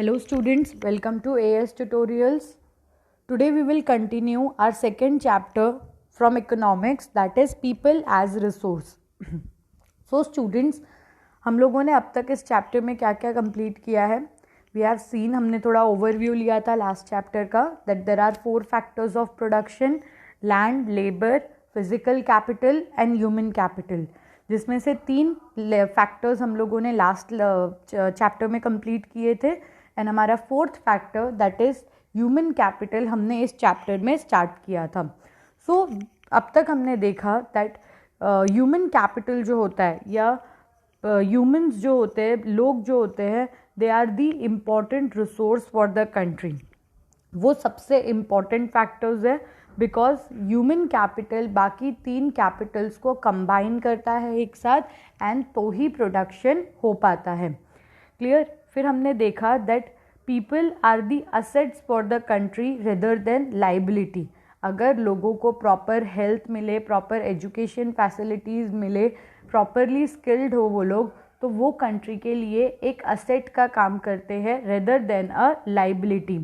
Hello students, welcome to AS Tutorials. Today we will continue our second chapter from economics, that is people as resource. So students, हम लोगों ने अब तक इस chapter में क्या क्या कंप्लीट किया है. वी हैव सीन, हमने थोड़ा ओवरव्यू लिया था लास्ट चैप्टर का, that there are 4 factors of production: land, labour, physical capital and human capital, जिसमें से 3 फैक्टर्स हम लोगों ने लास्ट चैप्टर में कंप्लीट किए थे. एंड हमारा 4th factor that is human capital हमने इस चैप्टर में स्टार्ट किया था. सो अब तक हमने देखा दैट ह्यूमन कैपिटल जो होता है या ह्यूमन्स जो होते हैं, लोग जो होते हैं, they are the important resource for the country. वो सबसे इम्पॉर्टेंट फैक्टर्स है बिकॉज ह्यूमन कैपिटल बाकी 3 कैपिटल्स को कंबाइन करता है एक साथ एंड तो ही प्रोडक्शन हो पाता है. क्लियर. फिर हमने देखा that people are the assets for the country rather than liability. अगर लोगों को प्रॉपर हेल्थ मिले, प्रॉपर एजुकेशन फैसिलिटीज़ मिले, प्रॉपरली स्किल्ड हो वो लोग, तो वो कंट्री के लिए एक असेट का काम करते हैं rather than a liability.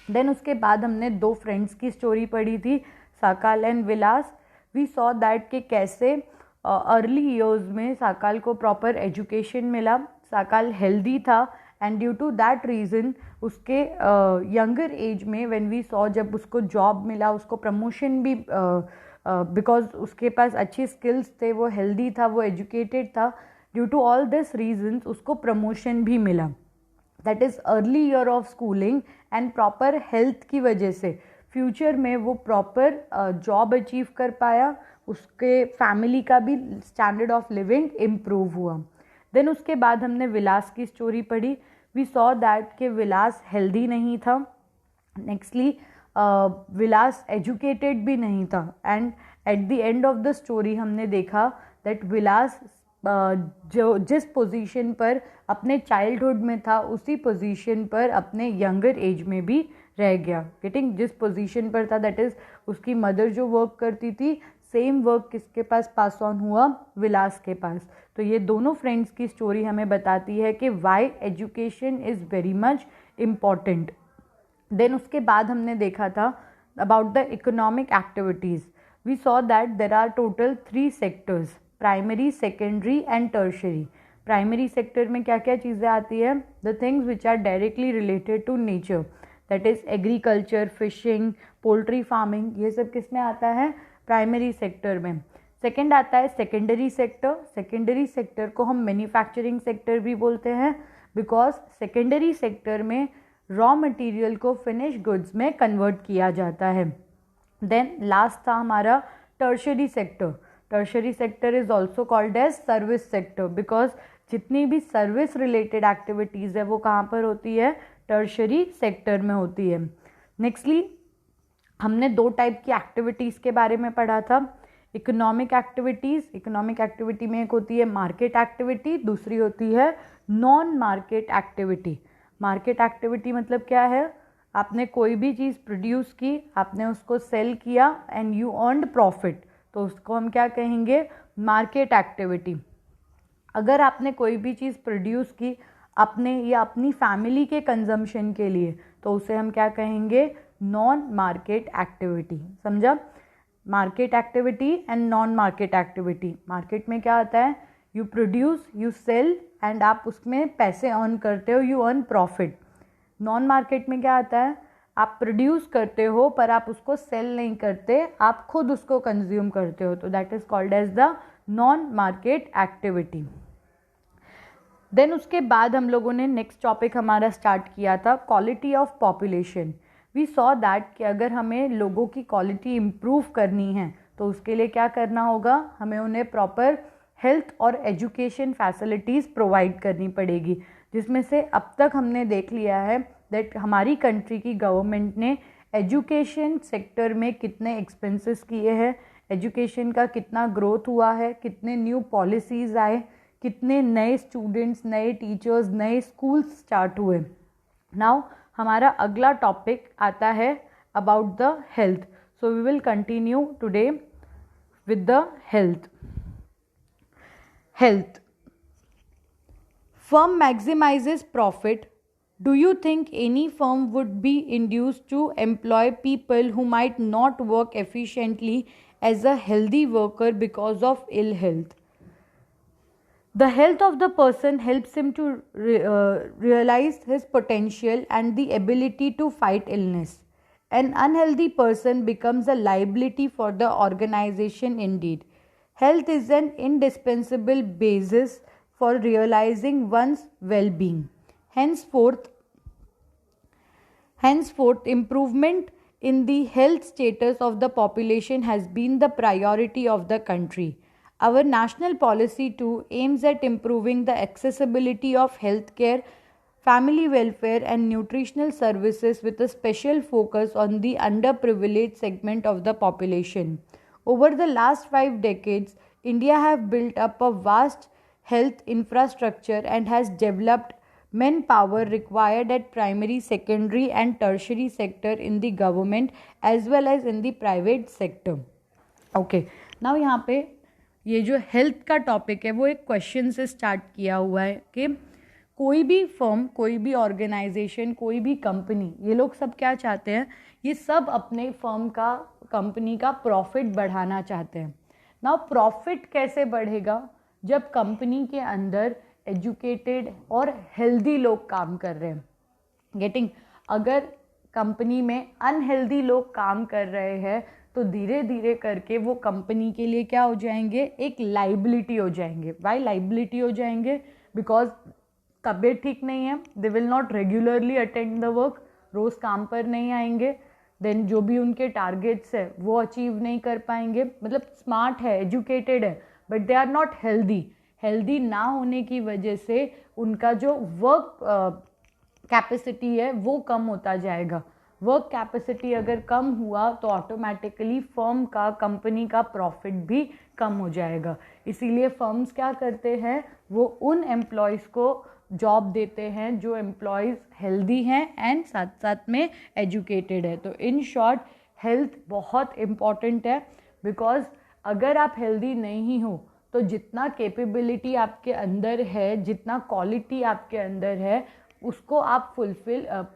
Then उसके बाद हमने 2 फ्रेंड्स की स्टोरी पढ़ी थी, Sakal and Vilas. We saw that कि कैसे अर्ली ईयर्स में साकाल को प्रॉपर एजुकेशन मिला, साकाल हेल्दी था and due to that reason उसके यंगर एज में व्हेन वी सॉ, जब उसको जॉब मिला, उसको प्रमोशन भी बिकॉज उसके पास अच्छी स्किल्स थे, वो हेल्दी था, वो एजुकेटेड था, due to all this reasons उसको प्रमोशन भी मिला. That is early year of schooling and proper health की वजह से फ्यूचर में वो प्रॉपर जॉब अचीव कर पाया, उसके फैमिली का भी स्टैंडर्ड ऑफ लिविंग इम्प्रूव हुआ. देन उसके बाद हमने विलास की स्टोरी पढ़ी. वी सॉ दैट कि विलास हेल्दी नहीं था, नेक्स्टली विलास एजुकेटेड भी नहीं था and at the end of the story हमने देखा दैट विलास जो जिस पोजीशन पर अपने चाइल्डहुड में था उसी पोजीशन पर अपने यंगर एज में भी रह गया. गेटिंग, जिस पोजीशन पर था, दैट इज़ उसकी मदर जो वर्क करती थी, सेम वर्क किसके पास पास ऑन हुआ? विलास के पास. तो ये दोनों फ्रेंड्स की स्टोरी हमें बताती है कि why education is very much important. Then उसके बाद हमने देखा था about the economic activities. We saw that there are total 3 sectors: primary, secondary and tertiary. Primary sector में क्या क्या चीज़ें आती है? The things which are directly related to nature, that is agriculture, fishing, poultry farming, ये सब किस में आता है? प्राइमरी सेक्टर में. सेकेंड आता है सेकेंडरी सेक्टर. सेकेंडरी सेक्टर को हम मैन्युफैक्चरिंग सेक्टर भी बोलते हैं बिकॉज सेकेंडरी सेक्टर में रॉ मटेरियल को फिनिश गुड्स में कन्वर्ट किया जाता है. देन लास्ट था हमारा tertiary sector. Tertiary sector is also called as service sector because जितनी भी सर्विस रिलेटेड एक्टिविटीज़ है वो कहाँ पर होती है? टर्शरी सेक्टर में होती है. नेक्स्टली हमने 2 टाइप की एक्टिविटीज़ के बारे में पढ़ा था. इकोनॉमिक एक्टिविटीज़, इकोनॉमिक एक्टिविटी में एक होती है मार्केट एक्टिविटी, दूसरी होती है non market activity. Market activity मतलब क्या है? आपने कोई भी चीज़ प्रोड्यूस की, आपने उसको सेल किया एंड यू अर्नड प्रॉफिट, तो उसको हम क्या कहेंगे? Market activity. अगर आपने कोई भी चीज़ प्रोड्यूस की अपने या अपनी फैमिली के कंजम्पशन के लिए, तो उसे हम क्या कहेंगे? Non market activity. समझा? Market activity and non market activity. Market में क्या आता है? You produce, you sell and आप उसमें पैसे अर्न करते हो, you earn profit. Non market में क्या आता है? आप प्रोड्यूस करते हो पर आप उसको सेल नहीं करते, आप खुद उसको कंज्यूम करते हो, तो that is called as the non market activity. Then उसके बाद हम लोगों ने नेक्स्ट टॉपिक हमारा स्टार्ट किया था quality of population. We saw that कि अगर हमें लोगों की क्वालिटी इम्प्रूव करनी है तो उसके लिए क्या करना होगा? हमें उन्हें प्रॉपर हेल्थ और एजुकेशन फैसिलिटीज़ प्रोवाइड करनी पड़ेगी, जिसमें से अब तक हमने देख लिया है दैट हमारी कंट्री की गवर्नमेंट ने एजुकेशन सेक्टर में कितने एक्सपेंसेस किए हैं, एजुकेशन का कितना ग्रोथ हुआ है, कितने न्यू पॉलिसीज़ आए, कितने नए स्टूडेंट्स, नए टीचर्स, नए स्कूल्स स्टार्ट हुए. नाउ हमारा अगला टॉपिक आता है about the health. So we will continue today with the health. Health. Firm maximises profit Do you think any firm would be induced to employ people who might not work efficiently as a healthy worker because of ill health? The health of the person helps him to realize his potential and the ability to fight illness. An unhealthy person becomes a liability for the organization indeed. Health is an indispensable basis for realizing one's well being. Henceforth, improvement in the health status of the population has been the priority of the country. Our national policy too aims at improving the accessibility of healthcare, family welfare, and nutritional services with a special focus on the underprivileged segment of the population. Over the last 5 decades, India has built up a vast health infrastructure and has developed manpower required at primary, secondary, and tertiary sector in the government as well as in the private sector. Okay now यहाँ पे ये जो health का topic है वो एक question से start किया हुआ है कि कोई भी फर्म, कोई भी ऑर्गेनाइजेशन, कोई भी कंपनी, ये लोग सब क्या चाहते हैं, ये सब अपने फर्म का, कंपनी का प्रॉफिट बढ़ाना चाहते हैं. नाउ प्रॉफिट कैसे बढ़ेगा जब कंपनी के अंदर एजुकेटेड और हेल्दी लोग काम कर रहे हैं. गेटिंग, अगर कंपनी में अनहेल्दी लोग काम कर रहे हैं तो धीरे धीरे करके वो कंपनी के लिए क्या हो जाएंगे, एक लाइबिलिटी हो जाएंगे. वाई लाइबिलिटी हो जाएंगे? बिकॉज तबीयत ठीक नहीं है, they will not regularly attend the work, रोज़ काम पर नहीं आएंगे, देन जो भी उनके टारगेट्स है वो अचीव नहीं कर पाएंगे. मतलब स्मार्ट है, एजुकेटेड है, but they are not healthy. Healthy ना होने की वजह से उनका जो वर्क कैपेसिटी है वो कम होता जाएगा. वर्क कैपेसिटी अगर कम हुआ तो ऑटोमेटिकली फर्म का, कंपनी का प्रॉफिट भी कम हो जाएगा. इसीलिए फर्म्स क्या करते हैं, वो उन एम्प्लॉयज़ को जॉब देते हैं जो एम्प्लॉयज़ हेल्दी हैं एंड साथ साथ में एजुकेटेड है. तो इन शॉर्ट हेल्थ बहुत इम्पॉर्टेंट है, बिकॉज अगर आप हेल्दी नहीं हो तो जितना कैपेबिलिटी आपके अंदर है, जितना क्वालिटी आपके अंदर है, उसको आप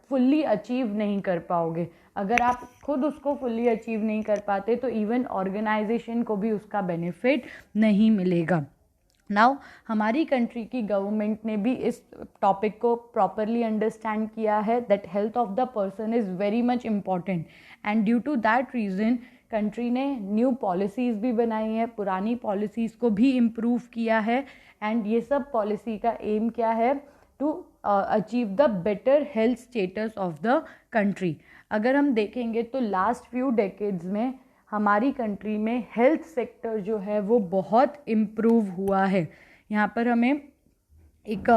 फुल्ली अचीव नहीं कर पाओगे. अगर आप खुद उसको फुल्ली अचीव नहीं कर पाते तो इवन ऑर्गेनाइजेशन को भी उसका बेनिफिट नहीं मिलेगा. नाउ हमारी कंट्री की गवर्नमेंट ने भी इस टॉपिक को प्रॉपरली अंडरस्टैंड किया है that health of the person is very much important, and due to that reason country ने न्यू पॉलिसीज़ भी बनाई हैं, पुरानी पॉलिसीज़ को भी इम्प्रूव किया है. एंड ये सब पॉलिसी का एम क्या है, to achieve the better health status of the country. अगर हम देखेंगे तो लास्ट फ्यू डेकेड्स में हमारी कंट्री में हेल्थ सेक्टर जो है वो बहुत इम्प्रूव हुआ है. यहाँ पर हमें एक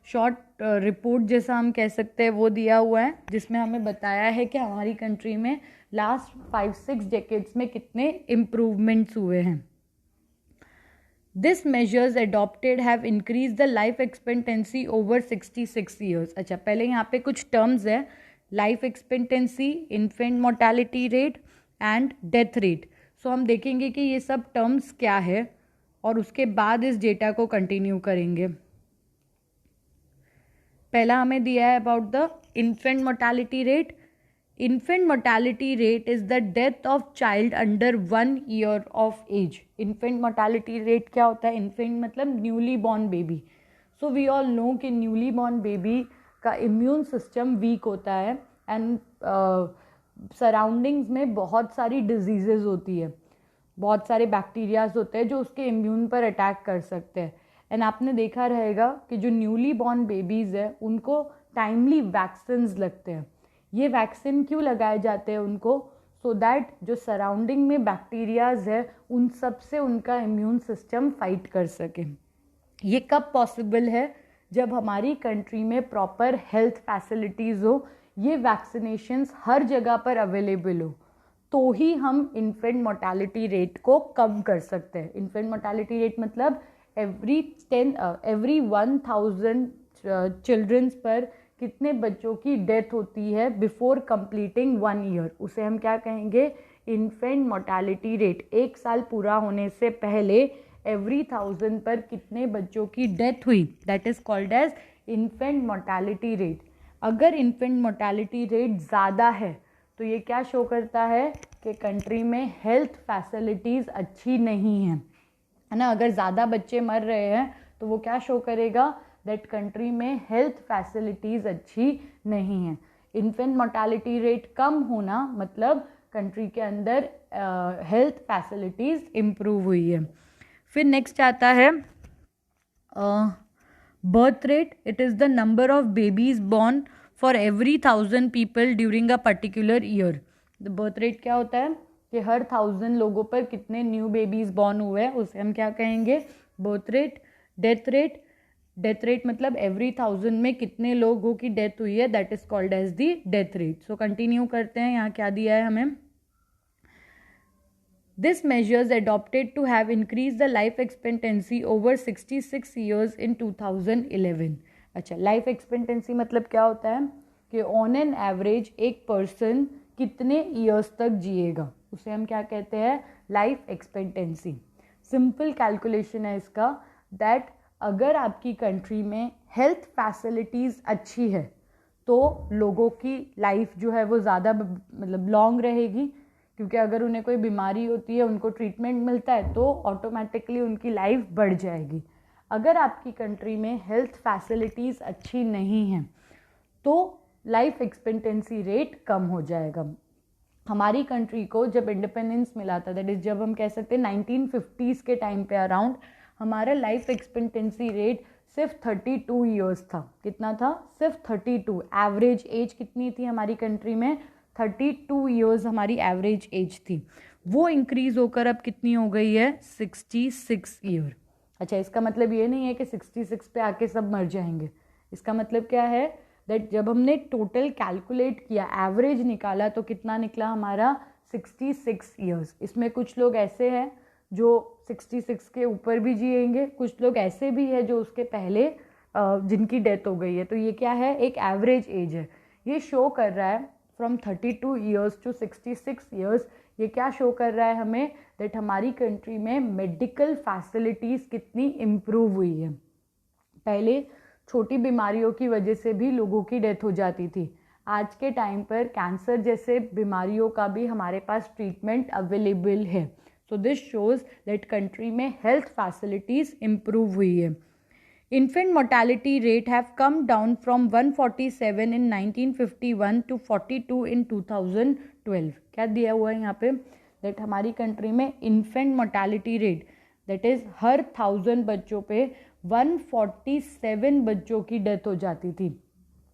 शॉर्ट रिपोर्ट जैसा हम कह सकते हैं वो दिया हुआ है, जिसमें हमें बताया है कि हमारी कंट्री में लास्ट 5-6 डेकेड्स में कितने इम्प्रूवमेंट्स हुए हैं. This measures adopted have increase the life expectancy over 66 years. अच्छा, पहले यहाँ पे कुछ टर्म्स है, life expectancy, infant mortality rate and death rate. So हम देखेंगे कि ये सब टर्म्स क्या है और उसके बाद इस डेटा को कंटिन्यू करेंगे. पहला हमें दिया है about the infant mortality rate. Infant mortality rate is the death of child under 1 year of age. Infant mortality rate क्या होता है? इन्फेंट मतलब newly born baby. So we all know कि न्यूली बॉर्न बेबी का immune system weak होता है and surroundings में बहुत सारी डिजीज़ेज होती है, बहुत सारे बैक्टीरियाज होते हैं जो उसके इम्यून पर अटैक कर सकते हैं. एंड आपने देखा रहेगा कि जो न्यूली बॉर्न बेबीज़ है उनको टाइमली वैक्सीन्स लगते हैं. ये वैक्सीन क्यों लगाए जाते हैं उनको? सो दैट जो सराउंडिंग में बैक्टीरियाज है उन सब से उनका इम्यून सिस्टम फाइट कर सके. ये कब पॉसिबल है? जब हमारी कंट्री में प्रॉपर हेल्थ फैसिलिटीज़ हो, ये वैक्सीनेशंस हर जगह पर अवेलेबल हो, तो ही हम इन्फेंट मोर्टेलिटी रेट को कम कर सकते हैं. इन्फेंट मोर्टेलिटी रेट मतलब एवरी 1000 चिल्ड्रंस पर कितने बच्चों की डेथ होती है बिफोर कंप्लीटिंग 1 ईयर, उसे हम क्या कहेंगे? Infant mortality rate. 1 साल पूरा होने से पहले एवरी 1000 पर कितने बच्चों की डेथ हुई, that is called as infant mortality rate. अगर इन्फेंट मोर्टेलिटी रेट ज़्यादा है तो ये क्या शो करता है कि कंट्री में हेल्थ फैसिलिटीज़ अच्छी नहीं है ना। अगर ज़्यादा बच्चे मर रहे हैं तो वो क्या शो करेगा, दैट कंट्री में हेल्थ फैसिलिटीज़ अच्छी नहीं है। इन्फेंट मोर्टेलिटी रेट कम होना मतलब कंट्री के अंदर हेल्थ फैसिलिटीज़ इम्प्रूव हुई है। फिर नेक्स्ट आता है birth rate. It is the number of babies born for every 1000 people during a particular year. The birth rate क्या होता है कि हर 1000 लोगों पर कितने न्यू बेबीज बॉर्न हुए हैं, उसे हम क्या कहेंगे, birth rate. Death rate, death rate मतलब एवरी 1000 में कितने लोगों की डेथ हुई है, that is called as the death rate. So continue करते हैं, यहाँ क्या दिया है हमें. This measures adopted to have increased the life expectancy over 66 years in 2011. अच्छा, लाइफ एक्सपेक्टेंसी मतलब क्या होता है कि ऑन एन एवरेज एक पर्सन कितने ईयर्स तक जिएगा, उसे हम क्या कहते हैं, लाइफ एक्सपेक्टेंसी. सिंपल कैलकुलेशन है इसका, दैट अगर आपकी कंट्री में हेल्थ फैसिलिटीज़ अच्छी है तो लोगों की लाइफ जो है वो ज़्यादा मतलब लॉन्ग रहेगी, क्योंकि अगर उन्हें कोई बीमारी होती है, उनको ट्रीटमेंट मिलता है तो ऑटोमेटिकली उनकी लाइफ बढ़ जाएगी. अगर आपकी कंट्री में हेल्थ फैसिलिटीज़ अच्छी नहीं हैं तो लाइफ एक्सपेक्टेंसी रेट कम हो जाएगा. हमारी कंट्री को जब इंडिपेंडेंस मिला था, दैट इज़ जब हम कह सकते हैं 1950s के टाइम पे अराउंड, हमारा लाइफ एक्सपेक्टेंसी रेट सिर्फ 32 ईयर्स था. कितना था, सिर्फ 32. एवरेज एज कितनी थी हमारी कंट्री में, 32 ईयर्स हमारी एवरेज एज थी. वो इंक्रीज होकर अब कितनी हो गई है, 66 ईयर. अच्छा, इसका मतलब ये नहीं है कि 66 पे आके सब मर जाएंगे. इसका मतलब क्या है, दैट जब हमने टोटल कैलकुलेट किया, एवरेज निकाला, तो कितना निकला हमारा, 66 ईयर्स. इसमें कुछ लोग ऐसे हैं जो 66 के ऊपर भी जिएंगे, कुछ लोग ऐसे भी हैं जो उसके पहले जिनकी डेथ हो गई है. तो ये क्या है, एक एवरेज एज है. ये शो कर रहा है फ्रॉम 32 ईयर्स टू 66 ईयर्स. ये क्या शो कर रहा है हमें, दैट हमारी कंट्री में मेडिकल फैसिलिटीज़ कितनी इम्प्रूव हुई है. पहले छोटी बीमारियों की वजह से भी लोगों की डेथ हो जाती थी. आज के टाइम पर कैंसर जैसे बीमारियों का भी हमारे पास ट्रीटमेंट अवेलेबल है. So this shows that country में हेल्थ फैसिलिटीज़ इम्प्रूव हुई है. Infant mortality rate have come down from 147 in 1951 to 42 in 2012. क्या दिया हुआ है यहाँ पे, दैट हमारी कंट्री में infant mortality rate, that is her 1000 बच्चों पे 147 बच्चों की डेथ हो जाती थी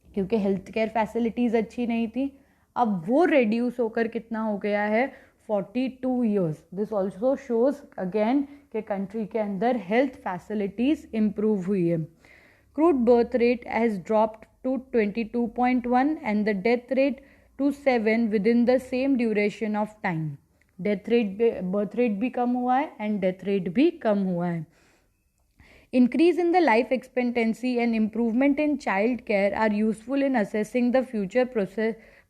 क्योंकि हेल्थ केयर फैसिलिटीज़ अच्छी नहीं थी. अब वो रिड्यूस होकर कितना हो गया है, 42 years. This also shows again कि कंट्री के अंदर हेल्थ फैसिलिटीज़ इम्प्रूव हुई है. Crude birth rate has dropped to 22.1 and the death rate to 7 within the same duration of time. Death rate, birth rate भी कम हुआ है and death rate भी कम हुआ है. Increase in the life expectancy and improvement in child care are useful in assessing the future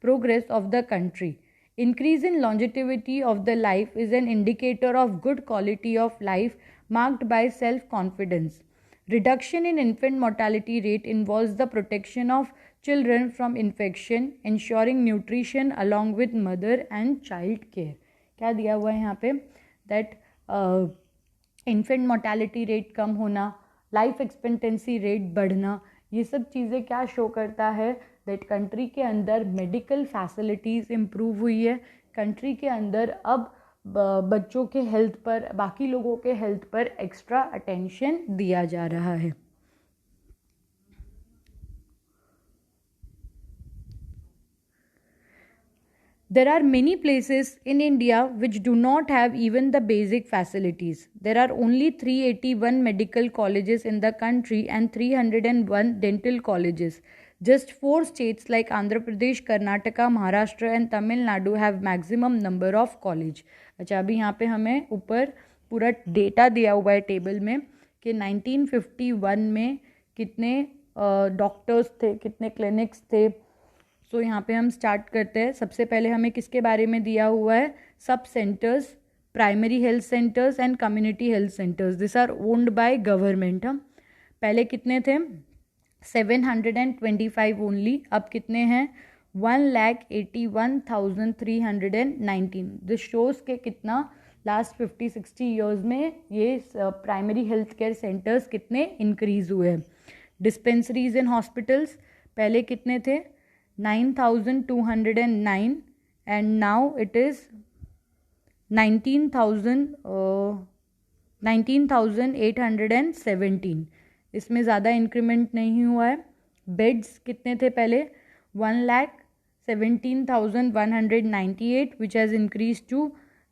progress of the country. Increase in longevity of the life is an indicator of good quality of life marked by self-confidence. Reduction in infant mortality rate involves the protection of children from infection, ensuring nutrition along with mother and child care. क्या दिया हुआ है यहाँ पे, that infant mortality rate कम होना, life expectancy rate बढ़ना, ये सब चीज़ें क्या शो करता है, दैट कंट्री के अंदर मेडिकल फैसिलिटीज़ इम्प्रूव हुई है. कंट्री के अंदर अब बच्चों के हेल्थ पर, बाकी लोगों के हेल्थ पर एक्स्ट्रा अटेंशन दिया जा रहा है. There are many places in India which do not have even the basic facilities. There are only 381 medical colleges in the country and 301 dental colleges. Just 4 states like Andhra Pradesh, Karnataka, Maharashtra and Tamil Nadu have maximum number of college. अच्छा, अभी यहाँ पे हमें ऊपर पूरा data दिया हुआ है टेबल में कि 1951 में कितने डॉक्टर्स थे, कितने क्लिनिक्स थे. सो यहाँ पे हम स्टार्ट करते हैं. सबसे पहले हमें किसके बारे में दिया हुआ है, सब centres, primary health centres and community health centres. This are owned by government. हम पहले कितने थे, 725 ओनली. अब कितने हैं? 1,81,319. दिस शोज के कितना लास्ट 50-60 ईयर्स में ये प्राइमरी हेल्थ केयर सेंटर्स कितने इंक्रीज हुए हैं. डिस्पेंसरीज इन हॉस्पिटल्स पहले कितने थे? 9,209 एंड नाउ इट इज़ 19,817. इसमें ज़्यादा इंक्रीमेंट नहीं हुआ है. बेड्स कितने थे पहले? 1,17,198 which has increase to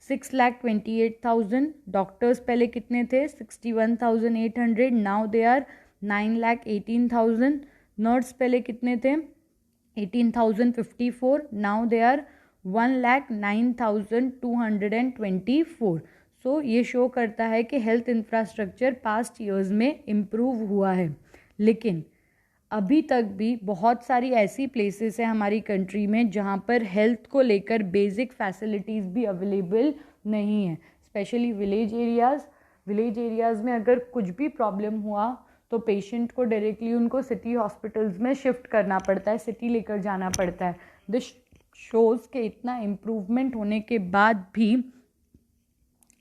6,28,000. Doctors पहले कितने थे? 61,800. Now they are 9,18,000. नर्स पहले कितने थे? 18,054. Now they are 1,09,224. सो ये शो करता है कि हेल्थ इंफ्रास्ट्रक्चर पास्ट ईयर्स में इम्प्रूव हुआ है. लेकिन अभी तक भी बहुत सारी ऐसी प्लेसेस है हमारी कंट्री में जहाँ पर हेल्थ को लेकर बेसिक फैसिलिटीज़ भी अवेलेबल नहीं है. स्पेशली विलेज एरियाज़ में अगर कुछ भी प्रॉब्लम हुआ तो पेशेंट को डायरेक्टली उनको सिटी हॉस्पिटल्स में शिफ्ट करना पड़ता है, सिटी लेकर जाना पड़ता है. दिस शोज़ के इतना इम्प्रूवमेंट होने के बाद भी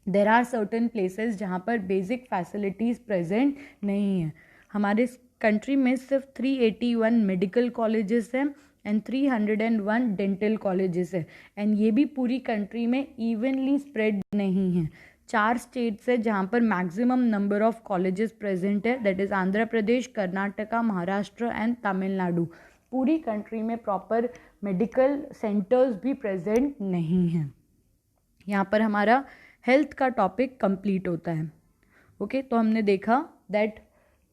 देर आर सर्टन प्लेसेस जहाँ पर बेसिक फैसिलिटीज़ प्रेजेंट नहीं है. हमारे कंट्री में सिर्फ 381 मेडिकल कॉलेजेस हैं एंड 301 डेंटल कॉलेजेस है. एंड ये भी पूरी कंट्री में इवनली स्प्रेड नहीं है. 4 स्टेट्स है जहाँ पर maximum number of colleges present है, that is Andhra Pradesh, Karnataka, Maharashtra and Tamil Nadu. पूरी कंट्री में प्रॉपर मेडिकल सेंटर्स भी प्रेजेंट नहीं हैं. यहाँ पर हमारा हेल्थ का टॉपिक कंप्लीट होता है. ओके, तो हमने देखा दैट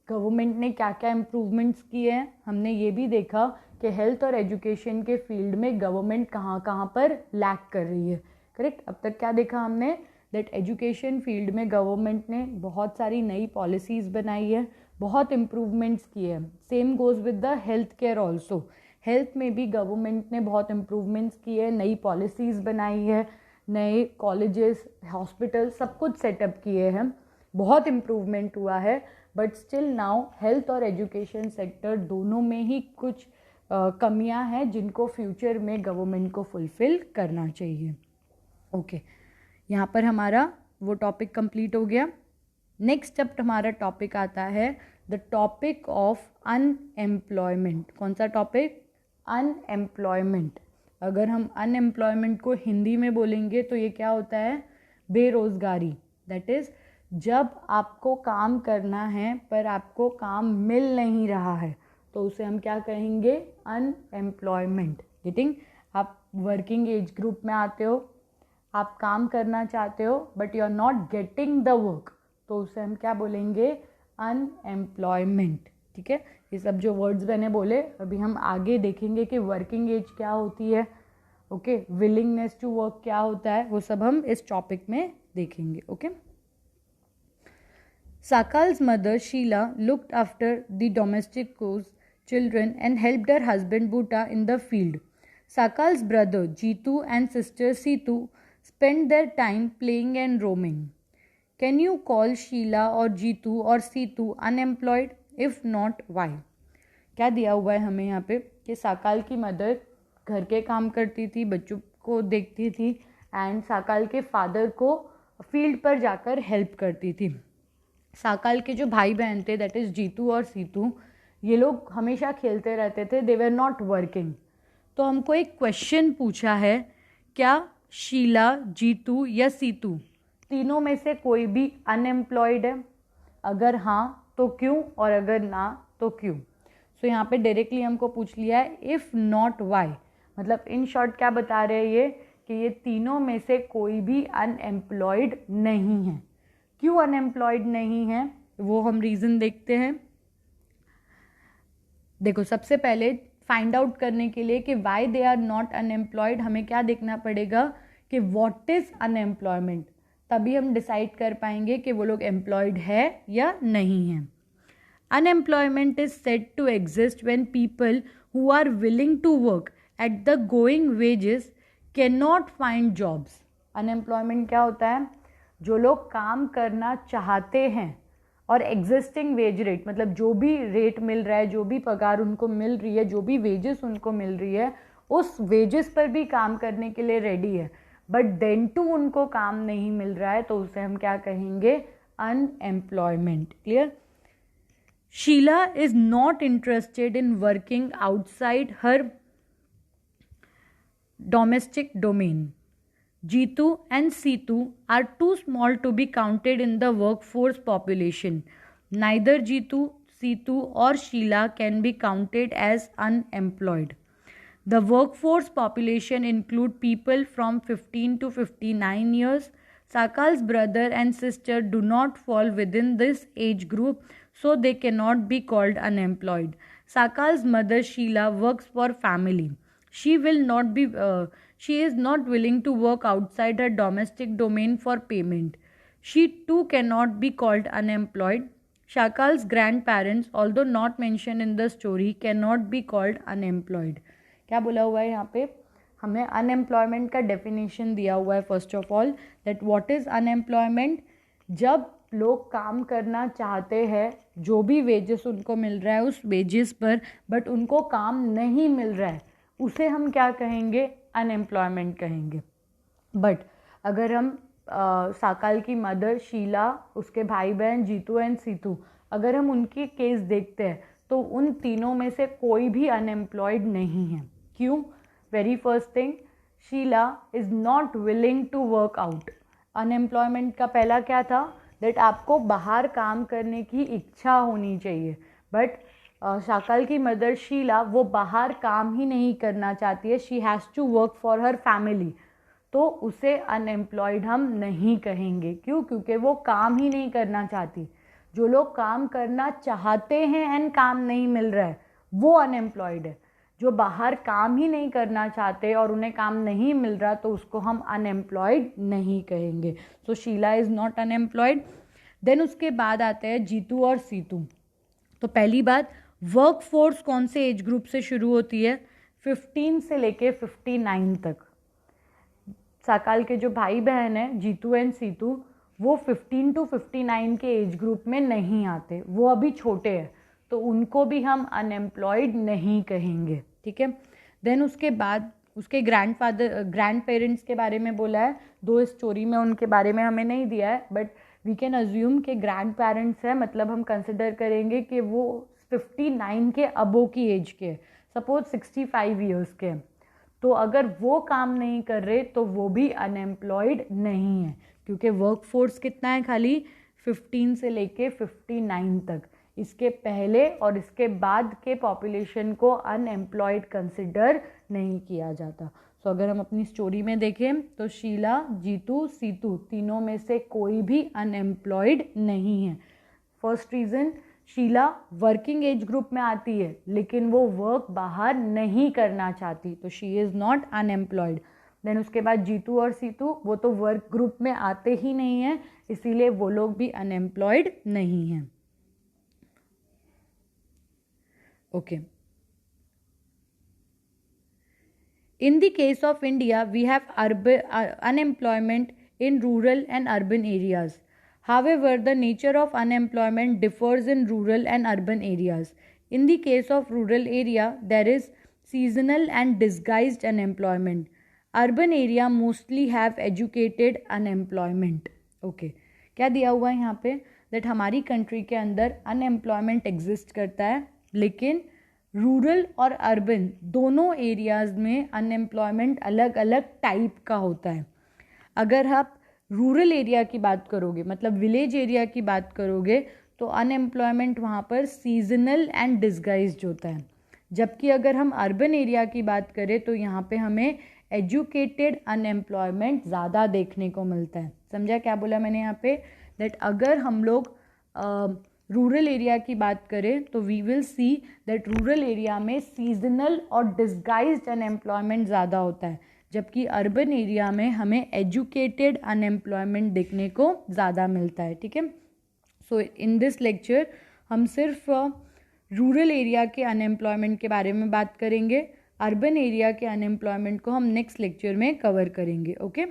गवर्नमेंट ने क्या क्या इम्प्रूवमेंट्स किए हैं. हमने ये भी देखा कि हेल्थ और एजुकेशन के फील्ड में गवर्नमेंट कहाँ कहाँ पर लैक कर रही है. करेक्ट. अब तक क्या देखा हमने? दैट एजुकेशन फील्ड में गवर्नमेंट ने बहुत सारी नई पॉलिसीज़ बनाई है, बहुत इम्प्रूवमेंट्स किए हैं. Same goes with the health care also. Health में भी गवर्नमेंट ने बहुत इम्प्रूवमेंट्स किए, नई पॉलिसीज़ बनाई है, नए कॉलेजेस, हॉस्पिटल सब कुछ सेटअप किए हैं. बहुत इम्प्रूवमेंट हुआ है. बट स्टिल नाउ हेल्थ और एजुकेशन सेक्टर दोनों में ही कुछ कमियां हैं जिनको फ्यूचर में गवर्नमेंट को फुलफ़िल करना चाहिए. ओके, यहाँ पर हमारा वो टॉपिक कंप्लीट हो गया. नेक्स्ट अब हमारा टॉपिक आता है द टॉपिक ऑफ अनएम्प्लॉयमेंट. कौन सा टॉपिक? अनएम्प्लॉयमेंट. अगर हम अनएम्प्लॉयमेंट को हिंदी में बोलेंगे तो ये क्या होता है? बेरोज़गारी. दैट इज़ जब आपको काम करना है पर आपको काम मिल नहीं रहा है तो उसे हम क्या कहेंगे? अनएम्प्लॉयमेंट. गेटिंग? आप वर्किंग एज ग्रुप में आते हो, आप काम करना चाहते हो but you are not getting the work, तो उसे हम क्या बोलेंगे? अनएम्प्लॉयमेंट. ठीक है. ये सब जो वर्ड्स मैंने बोले अभी हम आगे देखेंगे कि वर्किंग एज क्या होती है. ओके, विलिंगनेस टू वर्क क्या होता है, वो सब हम इस टॉपिक में देखेंगे. Okay. Sakal's mother Sheila looked after the domestic children and helped her husband Bhuta in the field. Sakal's brother Jitu and sister Situ spent their time playing and roaming. Can you call Sheila or Jitu or Situ unemployed? If not, why? क्या दिया हुआ है हमें यहाँ पे कि साकाल की mother घर के काम करती थी, बच्चों को देखती थी एंड साकाल के फादर को फील्ड पर जाकर हेल्प करती थी. साकाल के जो भाई बहन थे दैट इज़ जीतू और सीतू, ये लोग हमेशा खेलते रहते थे, दे वर नॉट वर्किंग. तो हमको एक क्वेश्चन पूछा है, क्या शीला, जीतू या सीतू तीनों में से कोई भी अनएम्प्लॉयड है? अगर हाँ तो क्यों, और अगर ना तो क्यों? सो यहाँ पे डायरेक्टली हमको पूछ लिया है इफ़ नॉट वाई. मतलब इन शॉर्ट क्या बता रहे हैं ये कि ये तीनों में से कोई भी अनएम्प्लॉयड नहीं है. क्यों अनएम्प्लॉयड नहीं है वो हम रीज़न देखते हैं. देखो, सबसे पहले फाइंड आउट करने के लिए कि why they are not unemployed हमें क्या देखना पड़ेगा कि व्हाट इज़ अनएम्प्लॉयमेंट. तभी हम डिसाइड कर पाएंगे कि वो लोग एम्प्लॉयड है या नहीं है. Unemployment is said to exist when people who are willing to work at the going wages can not find jobs. Unemployment क्या होता है? जो लोग काम करना चाहते हैं और एग्जिस्टिंग वेज रेट, मतलब जो भी रेट मिल रहा है, जो भी पगार उनको मिल रही है, जो भी वेजेस उनको मिल रही है, उस वेजेस पर भी काम करने के लिए रेडी है, बट देन टू उनको काम नहीं मिल रहा है, तो उसे हम क्या कहेंगे? Unemployment. Clear? Sheela is not interested in working outside her domestic domain. Jitu and Situ are too small to be counted in the workforce population. Neither Jitu, Situ or Sheila can be counted as unemployed. The workforce population include people from 15 to 59 years. Sakal's brother and sister do not fall within this age group, so they cannot be called unemployed. Sakal's mother Sheila works for family. She will not be. She is not willing to work outside her domestic domain for payment. She too cannot be called unemployed. Shakal's grandparents, although not mentioned in the story, cannot be called unemployed. क्या बोला हुआ है यहाँ पे? हमें unemployment का definition दिया हुआ है. First of all that what is unemployment? जब लोग काम करना चाहते हैं, जो भी वेजेस उनको मिल रहा है उस वेजेस पर, बट उनको काम नहीं मिल रहा है, उसे हम क्या कहेंगे? अनएम्प्लॉयमेंट कहेंगे. बट अगर हम साकाल की मदर शीला, उसके भाई बहन जीतू एंड सीतू, अगर हम उनकी केस देखते हैं तो उन तीनों में से कोई भी अनएम्प्लॉयड नहीं है. क्यों? Very first thing, Sheela is not willing to work out. Unemployment का पहला क्या था? दैट आपको बाहर काम करने की इच्छा होनी चाहिए. बट शाकल की मदर शीला वो बाहर काम ही नहीं करना चाहती है. She has to work for her family. तो उसे अनएम्प्लॉयड हम नहीं कहेंगे. क्यों? क्योंकि वो काम ही नहीं करना चाहती. जो लोग काम करना चाहते हैं एंड काम नहीं मिल रहा है, वो अनएम्प्लॉयड है. जो बाहर काम ही नहीं करना चाहते और उन्हें काम नहीं मिल रहा, तो उसको हम अनएम्प्लॉयड नहीं कहेंगे. So Sheela is not unemployed. Then उसके बाद आते हैं जीतू और सीतू. तो पहली बात, वर्क फोर्स कौन से एज ग्रुप से शुरू होती है? 15 से लेके 59 तक. साकाल के जो भाई बहन हैं जीतू एंड सीतू, वो 15 टू 59 के एज ग्रुप में नहीं आते, वो अभी छोटे हैं, तो उनको भी हम अनएम्प्लॉयड नहीं कहेंगे. ठीक है. देन उसके बाद उसके ग्रैंड पेरेंट्स के बारे में बोला है. दो स्टोरी में उनके बारे में हमें नहीं दिया है, बट वी कैन अज्यूम कि ग्रैंड पेरेंट्स है, मतलब हम कंसिडर करेंगे कि वो 59 के अबो की एज के, सपोज 65 ईयर्स के. तो अगर वो काम नहीं कर रहे तो वो भी अनएम्प्लॉयड नहीं है, क्योंकि वर्क फोर्स कितना है? खाली 15 से लेके 59 तक. इसके पहले और इसके बाद के पॉपुलेशन को अनएम्प्लॉयड कंसिडर नहीं किया जाता. सो अगर हम अपनी स्टोरी में देखें तो शीला, जीतू, सीतू तीनों में से कोई भी अनएम्प्लॉयड नहीं है. First reason, Sheela working age group में आती है लेकिन वो वर्क बाहर नहीं करना चाहती, तो she is not unemployed. Then उसके बाद जीतू और सीतू, वो तो वर्क ग्रुप में आते ही नहीं हैं, इसीलिए वो लोग भी अनएम्प्लॉयड नहीं हैं. Okay. In the case of India, we have unemployment in rural and urban areas. However, the nature of unemployment differs in rural and urban areas. In the case of rural area, there is seasonal and disguised unemployment. Urban area mostly have educated unemployment. Okay. क्या दिया हुआ है यहाँ पे? That हमारी country के अंदर unemployment exist करता है, लेकिन रूरल और अर्बन दोनों एरियाज़ में अनएम्प्लॉयमेंट अलग अलग टाइप का होता है. अगर आप रूरल एरिया की बात करोगे, मतलब विलेज एरिया की बात करोगे, तो अनएम्प्लॉयमेंट वहाँ पर सीजनल एंड डिस्गाइज्ड होता है. जबकि अगर हम अर्बन एरिया की बात करें तो यहाँ पे हमें एजुकेटेड अनएम्प्लॉयमेंट ज़्यादा देखने को मिलता है. समझा क्या बोला मैंने यहाँ पे? दैट अगर हम लोग रूरल एरिया की बात करें तो we will see that rural area में सीजनल और डिस्गाइज्ड अनएम्प्लॉयमेंट ज़्यादा होता है, जबकि अर्बन एरिया में हमें एजुकेटेड अनएम्प्लॉयमेंट देखने को ज़्यादा मिलता है. ठीक है. सो इन दिस लेक्चर हम सिर्फ रूरल एरिया के अनएम्प्लॉयमेंट के बारे में बात करेंगे. अर्बन एरिया के अनएम्प्लॉयमेंट को हम नेक्स्ट लेक्चर में कवर करेंगे. Okay.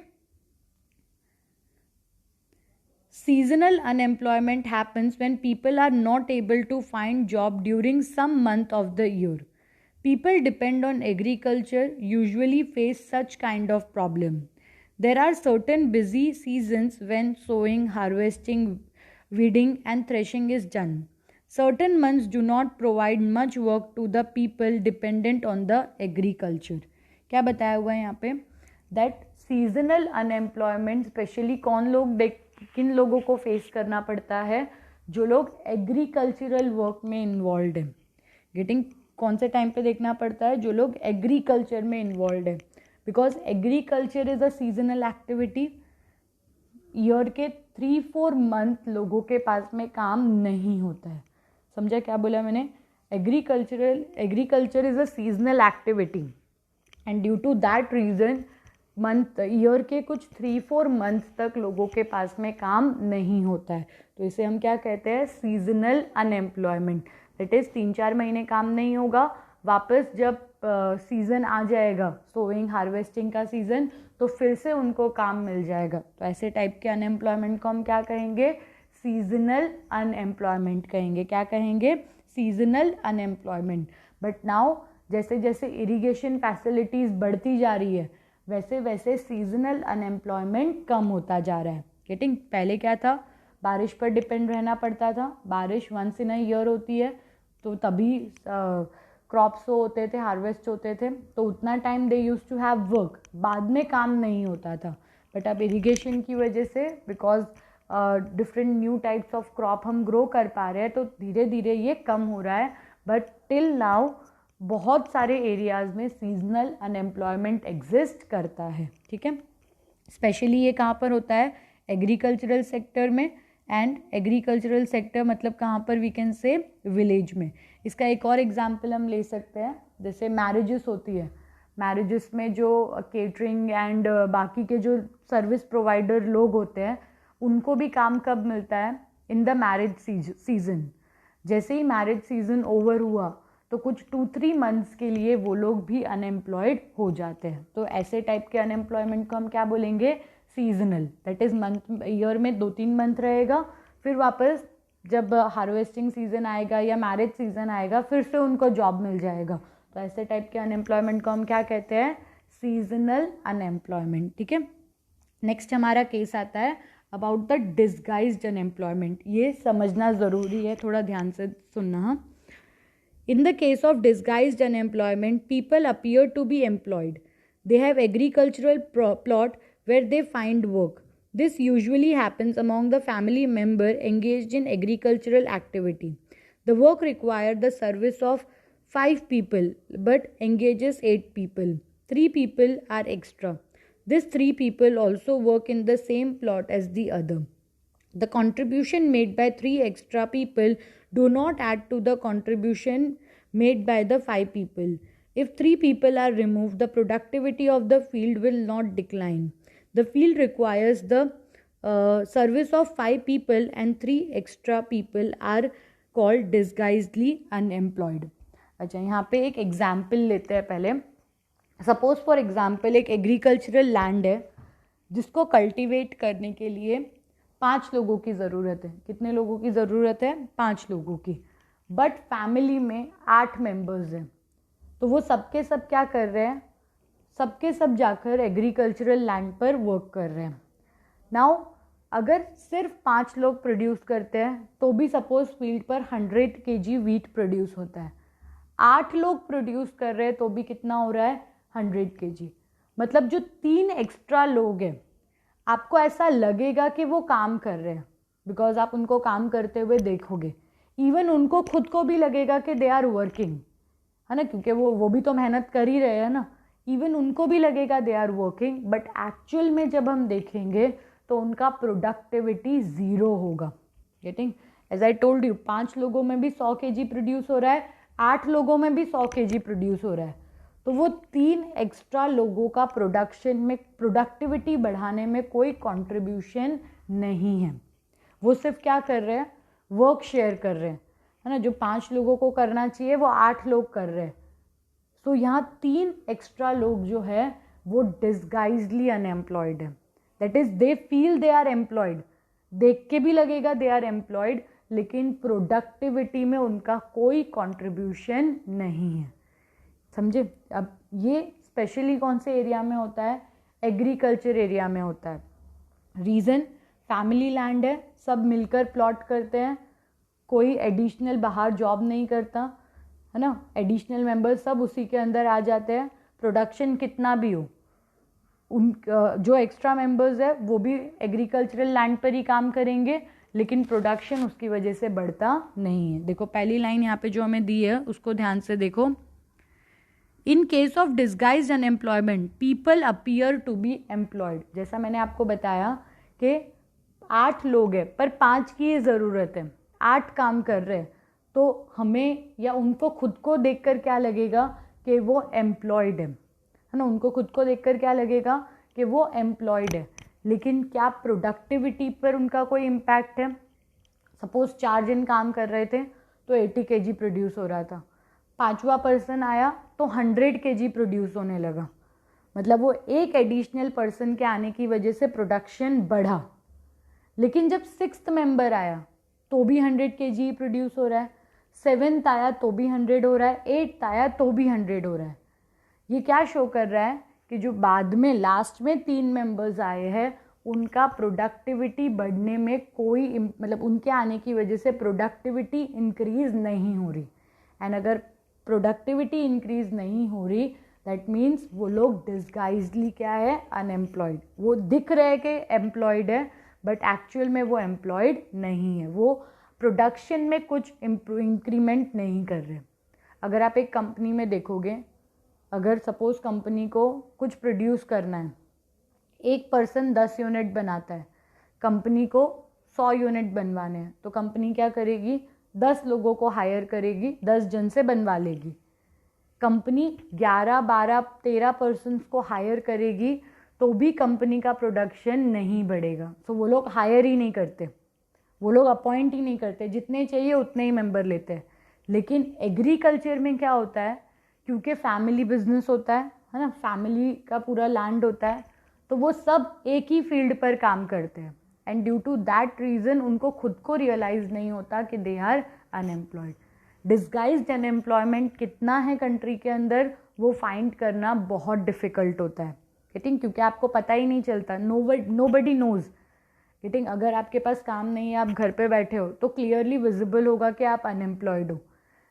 Seasonal unemployment happens when people are not able to find job during some month of the year. People depend on agriculture usually face such kind of problem. There are certain busy seasons when sowing, harvesting, weeding and threshing is done. Certain months do not provide much work to the people dependent on the agriculture. क्या बताया हुआ है यहाँ पे? That seasonal unemployment specially कौन लोग किन लोगों को फेस करना पड़ता है? जो लोग एग्रीकल्चरल वर्क में इन्वॉल्व है. गेटिंग कौन से टाइम पे देखना पड़ता है? जो लोग एग्रीकल्चर में इन्वॉल्व है, because agriculture is a seasonal activity. Year के 3-4 मंथ लोगों के पास में काम नहीं होता है. समझा क्या बोला मैंने? Agriculture is a seasonal activity and due to that reason year के कुछ 3-4 मंथ तक लोगों के पास में काम नहीं होता है. तो इसे हम क्या कहते हैं? Seasonal unemployment. दैट इज 3-4 महीने काम नहीं होगा, वापस जब सीज़न आ जाएगा, सोइंग हार्वेस्टिंग का सीज़न, तो फिर से उनको काम मिल जाएगा. तो ऐसे टाइप के अनएम्प्लॉयमेंट को हम क्या कहेंगे? सीजनल अनएम्प्लॉयमेंट कहेंगे. क्या कहेंगे? Seasonal unemployment. बट नाउ जैसे जैसे इरिगेशन फैसिलिटीज़ बढ़ती जा रही है, वैसे वैसे सीजनल अनएम्प्लॉयमेंट कम होता जा रहा है. गेटिंग? पहले क्या था? बारिश पर डिपेंड रहना पड़ता था. बारिश वंस इन अ ईयर होती है, तो तभी क्रॉप्स होते थे, हार्वेस्ट होते थे, तो उतना time they use to have work. बाद में काम नहीं होता था. बट अब इरिगेशन की वजह से, because different new types of crop हम ग्रो कर पा रहे हैं, तो धीरे धीरे ये कम हो रहा है. बट टिल नाउ बहुत सारे एरियाज़ में सीजनल अनएम्प्लॉयमेंट एग्जिस्ट करता है. ठीक है? स्पेशली ये कहाँ पर होता है? एग्रीकल्चरल सेक्टर में. एंड एग्रीकल्चरल सेक्टर मतलब कहाँ पर? वी कैन से विलेज में. इसका एक और एग्जांपल हम ले सकते हैं. जैसे मैरिजेस होती है, मैरिजेस में जो केटरिंग एंड बाकी के जो सर्विस प्रोवाइडर लोग होते हैं, उनको भी काम कब मिलता है? In the marriage season. जैसे ही मैरिज सीजन ओवर हुआ तो कुछ 2-3 मंथ्स के लिए वो लोग भी अनएम्प्लॉयड हो जाते हैं. तो ऐसे टाइप के अनएम्प्लॉयमेंट को हम क्या बोलेंगे? Seasonal. That is month, year में 2-3 मंथ रहेगा, फिर वापस जब हार्वेस्टिंग सीजन आएगा या मैरिज सीजन आएगा, फिर से उनको जॉब मिल जाएगा. तो ऐसे टाइप के अनएम्प्लॉयमेंट को हम क्या कहते हैं? Seasonal unemployment. ठीक है? नेक्स्ट हमारा केस आता है अबाउट द डिसगाइज्ड अनएम्प्लॉयमेंट. ये समझना ज़रूरी है, थोड़ा ध्यान से सुनना. In the case of disguised unemployment, people appear to be employed. They have agricultural plot where they find work. This usually happens among the family member engaged in agricultural activity. The work requires the service of 5 people but engages 8 people. 3 people are extra. These 3 people also work in the same plot as the other. The contribution made by 3 extra people do not add to the contribution made by the 5 people. If 3 people are removed, the productivity of the field will not decline. The field requires the service of 5 people and 3 extra people are called disguisedly unemployed. अच्छा, यहाँ पे एक example लेते हैं पहले. Suppose for example एक agricultural land है जिसको कल्टिवेट करने के लिए 5 लोगों की ज़रूरत है. कितने लोगों की ज़रूरत है? 5 लोगों की. बट फैमिली में 8 मेंबर्स हैं, तो वो सबके सब क्या कर रहे हैं? सबके सब जाकर एग्रीकल्चरल लैंड पर वर्क कर रहे हैं. नाउ अगर सिर्फ 5 लोग प्रोड्यूस करते हैं तो भी सपोज फील्ड पर 100 kg वीट प्रोड्यूस होता है. 8 लोग प्रोड्यूस कर रहे हैं तो भी कितना हो रहा है? 100 kg. मतलब जो 3 एक्स्ट्रा लोग हैं, आपको ऐसा लगेगा कि वो काम कर रहे हैं, बिकॉज आप उनको काम करते हुए देखोगे. इवन उनको खुद को भी लगेगा कि दे आर वर्किंग, है ना, क्योंकि वो भी तो मेहनत कर ही रहे हैं ना. इवन उनको भी लगेगा they are working, but actual में जब हम देखेंगे तो उनका प्रोडक्टिविटी 0 होगा. Getting? As I told you, 5 लोगों में भी 100 kg प्रोड्यूस हो रहा है, 8 लोगों में भी 100 kg प्रोड्यूस हो रहा है. तो वो 3 एक्स्ट्रा लोगों का प्रोडक्शन में, प्रोडक्टिविटी बढ़ाने में कोई कंट्रीब्यूशन नहीं है. वो सिर्फ क्या कर रहे हैं? वर्क शेयर कर रहे हैं, है ना. जो 5 लोगों को करना चाहिए वो 8 लोग कर रहे हैं. सो यहाँ 3 एक्स्ट्रा लोग जो है वो डिसगाइज्डली अनएम्प्लॉयड है. That is they feel they are employed, देख के भी लगेगा दे आर एम्प्लॉयड, लेकिन प्रोडक्टिविटी में उनका कोई कंट्रीब्यूशन नहीं है। समझे? अब ये स्पेशली कौन से एरिया में होता है? एग्रीकल्चर एरिया में होता है। रीज़न, फैमिली लैंड है, सब मिलकर प्लॉट करते हैं, कोई एडिशनल बाहर जॉब नहीं करता है ना, एडिशनल मेंबर्स सब उसी के अंदर आ जाते हैं। प्रोडक्शन कितना भी हो, उन जो एक्स्ट्रा मेंबर्स है वो भी एग्रीकल्चरल लैंड पर ही काम करेंगे, लेकिन प्रोडक्शन उसकी वजह से बढ़ता नहीं है। देखो पहली लाइन यहाँ पे जो हमें दी है उसको ध्यान से देखो। In case of disguised unemployment people appear to be employed. जैसा मैंने आपको बताया कि 8 लोग हैं पर 5 की ज़रूरत है, 8 काम कर रहे हैं, तो हमें या उनको खुद को देखकर क्या लगेगा कि वो एम्प्लॉयड है ना, उनको खुद को देखकर क्या लगेगा कि वो एम्प्लॉयड है, लेकिन क्या प्रोडक्टिविटी पर उनका कोई इम्पैक्ट है? सपोज 4 जन काम कर रहे थे तो 80 kg प्रोड्यूस हो रहा था, 5वां पर्सन आया तो 100 kg प्रोड्यूस होने लगा, मतलब वो एक एडिशनल पर्सन के आने की वजह से प्रोडक्शन बढ़ा। लेकिन जब 6th मेंबर आया तो भी 100 kg प्रोड्यूस हो रहा है, 7th आया तो भी 100 हो रहा है, 8th आया तो भी 100 हो रहा है। ये क्या शो कर रहा है कि जो बाद में लास्ट में 3 मेंबर्स आए हैं उनका प्रोडक्टिविटी बढ़ने में कोई मतलब उनके आने की वजह से प्रोडक्टिविटी इंक्रीज नहीं हो रही। एंड अगर प्रोडक्टिविटी इंक्रीज नहीं हो रही दैट मीन्स वो लोग डिस्गाइजली क्या है? अनएम्प्लॉयड। वो दिख रहे कि एम्प्लॉयड है बट एक्चुअल में वो एम्प्लॉयड नहीं है, वो प्रोडक्शन में कुछ इंक्रीमेंट नहीं कर रहे। अगर आप एक कंपनी में देखोगे, अगर सपोज कंपनी को कुछ प्रोड्यूस करना है, एक पर्सन 10 यूनिट बनाता है, कंपनी को 100 यूनिट बनवाने हैं, तो कंपनी क्या करेगी? 10 लोगों को हायर करेगी, 10 जन से बनवा लेगी। कंपनी 11, 12, 13 पर्सन्स को हायर करेगी तो भी कंपनी का प्रोडक्शन नहीं बढ़ेगा। सो वो लोग हायर ही नहीं करते, वो लोग अपॉइंट ही नहीं करते, जितने चाहिए उतने ही मेंबर लेते हैं। लेकिन एग्रीकल्चर में क्या होता है, क्योंकि फैमिली बिजनेस होता है ना, फैमिली का पूरा लैंड होता है, तो वो सब एक ही फील्ड पर काम करते हैं and due to that reason उनको खुद को रियलाइज़ नहीं होता कि they are unemployed. Disguised unemployment कितना है कंट्री के अंदर वो फाइंड करना बहुत डिफ़िकल्ट होता है, गेटिंग, क्योंकि आपको पता ही नहीं चलता, नोबडी नोज़, गेटिंग। अगर आपके पास काम नहीं है, आप घर पे बैठे हो, तो क्लियरली विजिबल होगा कि आप अनएम्प्लॉयड हो।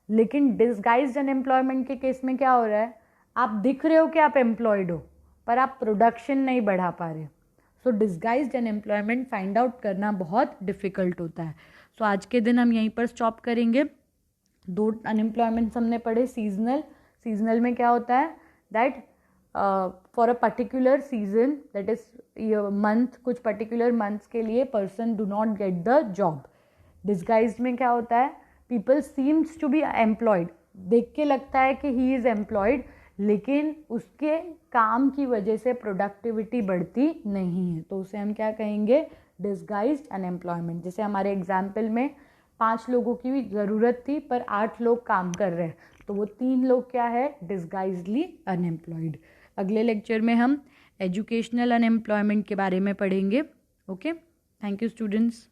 लेकिन डिस्गाइज्ड अनएम्प्लॉयमेंट के केस में क्या हो रहा है? आप दिख रहे हो कि आप एम्प्लॉयड हो पर आप प्रोडक्शन नहीं बढ़ा पा रहे। सो डिस्गाइज्ड अनएम्प्लॉयमेंट फाइंड आउट करना बहुत डिफ़िकल्ट होता है। सो आज के दिन हम यहीं पर स्टॉप करेंगे। 2 अनएम्प्लॉयमेंट्स हमने पढ़े। सीजनल में क्या होता है? That for a particular season, that is month, कुछ पर्टिकुलर मंथ्स के लिए person do not get the job. Disguised में क्या होता है? People seems to be employed, देख के लगता है कि ही इज़ एम्प्लॉयड, लेकिन उसके काम की वजह से प्रोडक्टिविटी बढ़ती नहीं है, तो उसे हम क्या कहेंगे? Disguised unemployment. जैसे हमारे एग्जाम्पल में 5 लोगों की भी ज़रूरत थी पर 8 लोग काम कर रहे हैं, तो वो 3 लोग क्या है? डिस्गाइज्डली अनएम्प्लॉयड। अगले लेक्चर में हम एजुकेशनल अनएम्प्लॉयमेंट के बारे में पढ़ेंगे। Okay, thank you students.